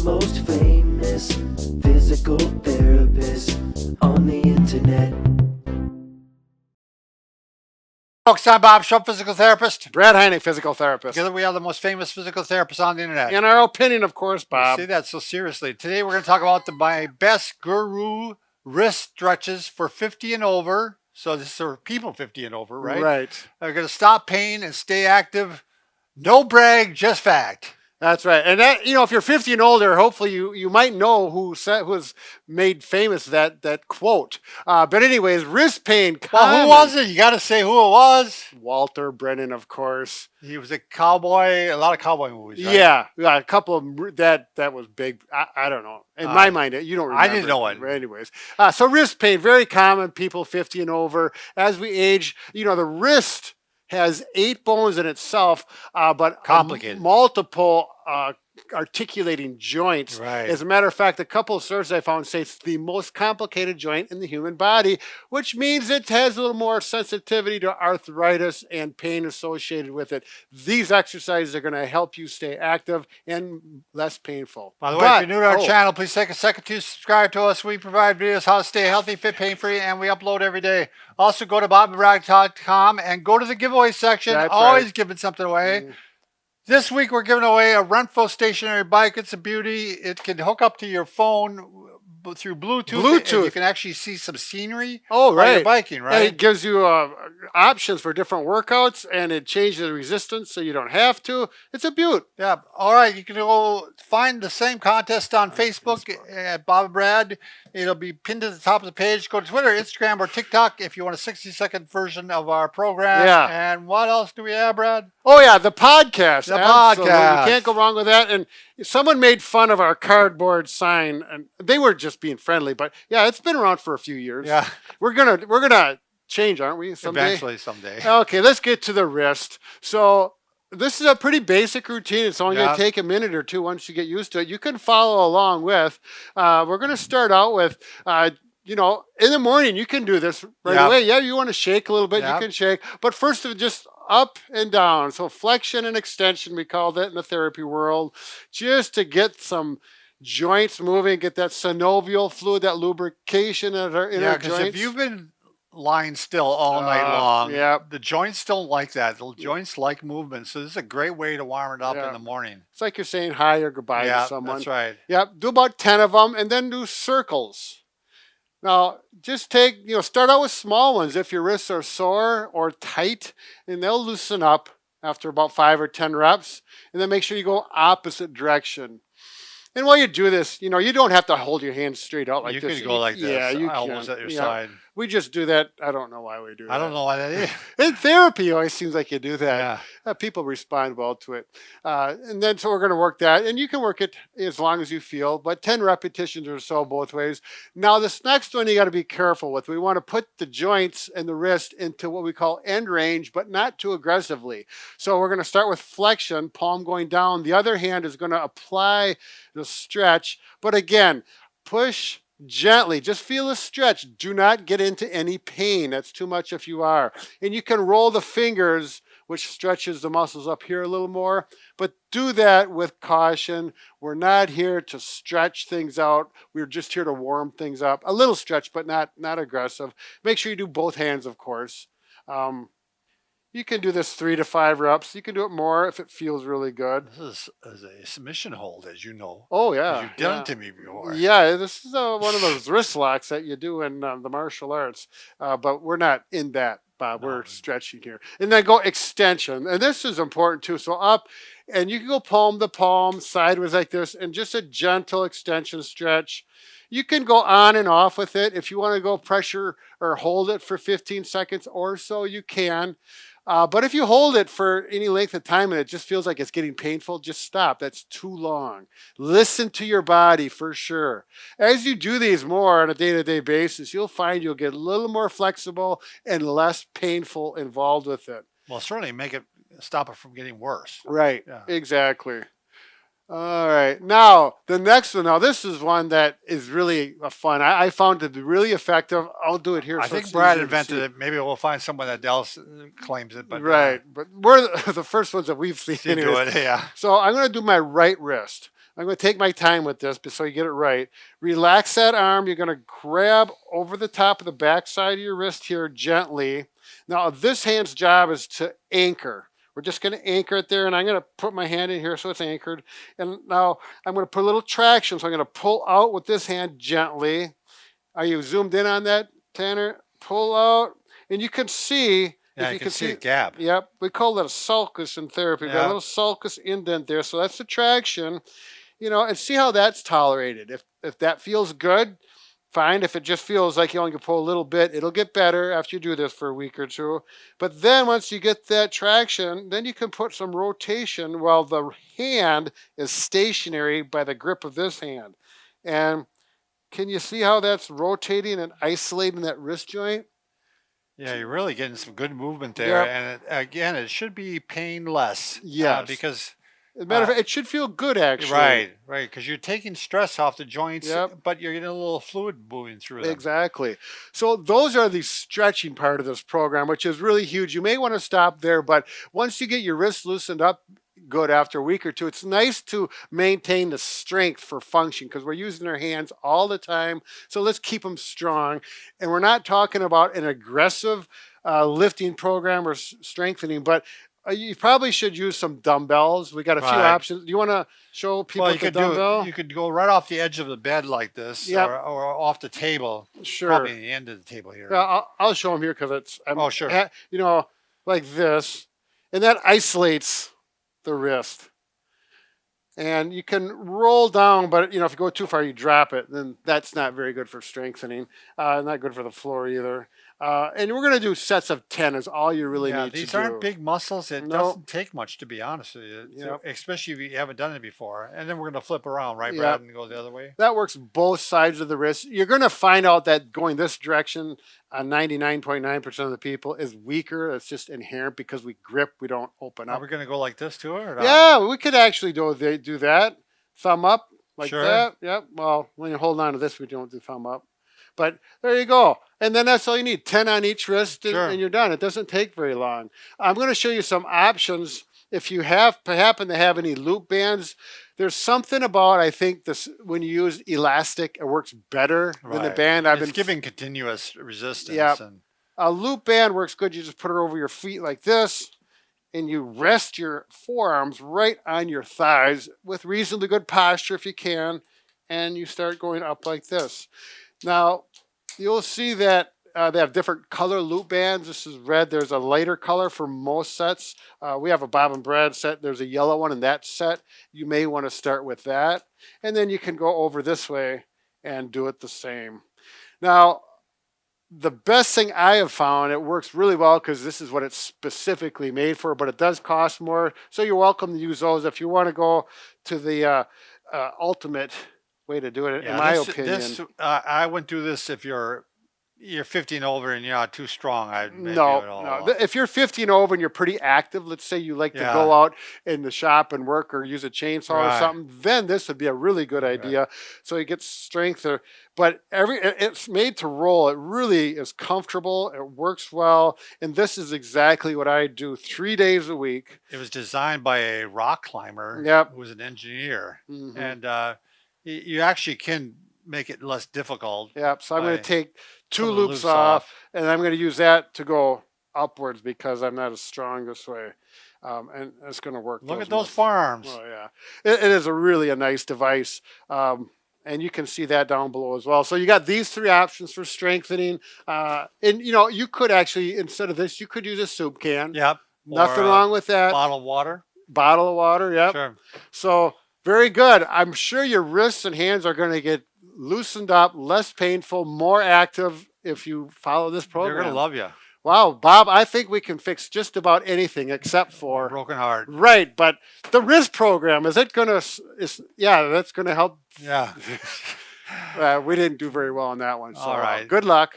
most famous physical therapist on the internet. Folks, I'm Bob Schrupp, physical therapist. Brad Heineck, physical therapist. Together we are the most famous physical therapists on the internet. In our opinion, of course, Bob. You say that so seriously. Today we're going to talk about my best guru wrist stretches for 50 and over. So this is for people 50 and over, right? Right. They're going to stop pain and stay active. No brag, just fact. That's right. And that, if you're 50 and older, hopefully you might know who was made famous that quote. But anyways, wrist pain. Well, who was it? You got to say who it was. Walter Brennan, of course. He was a cowboy, a lot of cowboy movies, right? Yeah, a couple of them, that was big. I don't know. In my mind, you don't remember. I didn't know it. Anyways, so wrist pain, very common, people 50 and over. As we age, the wrist has 8 bones in itself, but complicated, multiple articulating joints. Right. As a matter of fact, a couple of sources I found say it's the most complicated joint in the human body, which means it has a little more sensitivity to arthritis and pain associated with it. These exercises are going to help you stay active and less painful. By the way, if you're new to our channel, please take a second to subscribe to us. We provide videos how to stay healthy, fit, pain-free, and we upload every day. Also, go to bobbrad.com and go to the giveaway section. That's always right. giving something away. This week, we're giving away a Renpho stationary bike. It's a beauty. It can hook up to your phone through Bluetooth. And you can actually see some scenery while you're biking, right? And it gives you options for different workouts, and it changes the resistance so you don't have to. It's a beaut. Yeah. All right. You can go find the same contest on Facebook at Bob and Brad. It'll be pinned to the top of the page. Go to Twitter, Instagram, or TikTok if you want a 60-second version of our program. Yeah. And what else do we have, Brad? Oh, yeah, the podcast. The Absolutely. podcast. You can't go wrong with that. And someone made fun of our cardboard sign, and they were just being friendly. But, yeah, it's been around for a few years. Yeah. We're gonna change, aren't we, someday? Eventually, someday. Okay, let's get to the wrist. So this is a pretty basic routine. It's only going to take a minute or two once you get used to it. You can follow along with. We're going to start out with, in the morning, you can do this right away. Yeah, you want to shake a little bit, you can shake. But first, just up and down. So flexion and extension, we call that in the therapy world, just to get some joints moving, get that synovial fluid, that lubrication in our inner joints. Because if you've been lying still all night long, the joints don't like that. The joints like movement. So this is a great way to warm it up in the morning. It's like you're saying hi or goodbye to someone. That's right. Yep, do about 10 of them and then do circles. Now, just start out with small ones if your wrists are sore or tight, and they'll loosen up after about 5 or 10 reps. And then make sure you go opposite direction. And while you do this, you don't have to hold your hands straight out like this. You can go like this. Yeah, you elbows can. At your side. We just do that. I don't know why we do that. I don't know why that is. In therapy, it always seems like you do that. People respond well to it. And then, so we're going to work that. And you can work it as long as you feel, but 10 repetitions or so both ways. Now, this next one you got to be careful with. We want to put the joints and the wrist into what we call end range, but not too aggressively. So we're going to start with flexion, palm going down. The other hand is going to apply the stretch. But again, push gently, just feel a stretch. Do not get into any pain. That's too much if you are. And you can roll the fingers, which stretches the muscles up here a little more, but do that with caution. We're not here to stretch things out. We're just here to warm things up. A little stretch, but not aggressive. Make sure you do both hands, of course. You can do this 3 to 5 reps. You can do it more if it feels really good. This is a submission hold, as you know. Oh, yeah. You've done it to me before. Yeah, this is one of those wrist locks that you do in the martial arts. But we're not in that, Bob. We're stretching here. And then go extension. And this is important, too. So up, and you can go palm to palm, sideways like this, and just a gentle extension stretch. You can go on and off with it. If you want to go pressure or hold it for 15 seconds or so, you can. But if you hold it for any length of time and it just feels like it's getting painful, just stop. That's too long. Listen to your body for sure. As you do these more on a day-to-day basis, you'll find you'll get a little more flexible and less painful involved with it. Well, certainly stop it from getting worse. Right, exactly. All right. Now, the next one. Now, this is one that is really fun. I found it really effective. I'll do it here. I think Brad invented it. Maybe we'll find someone that else claims it. But right. But we're the first ones that we've seen. Do it, yeah. So I'm going to do my right wrist. I'm going to take my time with this so you get it right. Relax that arm. You're going to grab over the top of the back side of your wrist here gently. Now, this hand's job is to anchor. We're just going to anchor it there, and I'm going to put my hand in here so it's anchored. And now I'm going to put a little traction, so I'm going to pull out with this hand gently. Are you zoomed in on that, Tanner? Pull out, and you can see. Yeah, you can see a gap. Yep, we call that a sulcus in therapy. We've got a little sulcus indent there, so that's the traction. And see how that's tolerated. If that feels good, fine. If it just feels like you only can pull a little bit, it'll get better after you do this for a week or two. But then once you get that traction, then you can put some rotation while the hand is stationary by the grip of this hand. And can you see how that's rotating and isolating that wrist joint? Yeah, you're really getting some good movement there. Yep. And again, it should be painless. Yes. Because as a matter of fact, it should feel good, actually. Right, because you're taking stress off the joints, but you're getting a little fluid moving through them. Exactly. So those are the stretching part of this program, which is really huge. You may want to stop there, but once you get your wrists loosened up good after a week or two, it's nice to maintain the strength for function because we're using our hands all the time. So let's keep them strong. And we're not talking about an aggressive lifting program or strengthening, but you probably should use some dumbbells. We got a few options. Do you want to show people the dumbbell? You could go right off the edge of the bed like this, or off the table. Sure. Probably the end of the table here. Yeah, I'll show them here because it's. Sure. Like this, and that isolates the wrist. And you can roll down, but if you go too far, you drop it. Then that's not very good for strengthening. Not good for the floor either. And we're going to do sets of 10 is all you really need to do. These aren't big muscles. It doesn't take much, to be honest with you, especially if you haven't done it before. And then we're going to flip around, right, Brad, and go the other way? That works both sides of the wrist. You're going to find out that going this direction on 99.9% of the people is weaker. It's just inherent because we grip, we don't open up. Are we going to go like this too? Or not? Yeah, we could actually do that. Thumb up like that. Yep. Well, when you're holding on to this, we don't do thumb up. But there you go. And then that's all you need. 10 on each wrist and you're done. It doesn't take very long. I'm going to show you some options. If you happen to have any loop bands, there's something about, I think, this when you use elastic, it works better than the band. It's giving continuous resistance. Yeah. A loop band works good. You just put it over your feet like this, and you rest your forearms right on your thighs with reasonably good posture if you can, and you start going up like this. Now, you'll see that they have different color loop bands. This is red. There's a lighter color for most sets. We have a Bob and Brad set. There's a yellow one in that set. You may want to start with that. And then you can go over this way and do it the same. Now, the best thing I have found, it works really well because this is what it's specifically made for, but it does cost more. So you're welcome to use those if you want to go to the ultimate way to do it, in my opinion. I wouldn't do this if you're 50 and over and you're not too strong. No. If you're 50 and over and you're pretty active, let's say you like to go out in the shop and work or use a chainsaw or something, then this would be a really good idea. So you get strength there. But it's made to roll. It really is comfortable. It works well. And this is exactly what I do 3 days a week. It was designed by a rock climber who was an engineer. Mm-hmm. And you actually can make it less difficult. Yep. So I'm going to take 2 loops off, and I'm going to use that to go upwards because I'm not as strong this way. And it's going to work. Look at those forearms. Oh, yeah. It is a nice device. And you can see that down below as well. So you got these 3 options for strengthening. And, you could actually, instead of this, you could use a soup can. Yep. Nothing wrong with that. Bottle of water. Bottle of water, yep. Sure. So very good. I'm sure your wrists and hands are going to get loosened up, less painful, more active if you follow this program. They're going to love you. Wow, Bob, I think we can fix just about anything except for broken heart. Right, but the wrist program, that's going to help. Yeah. We didn't do very well on that one. So all right. Good luck.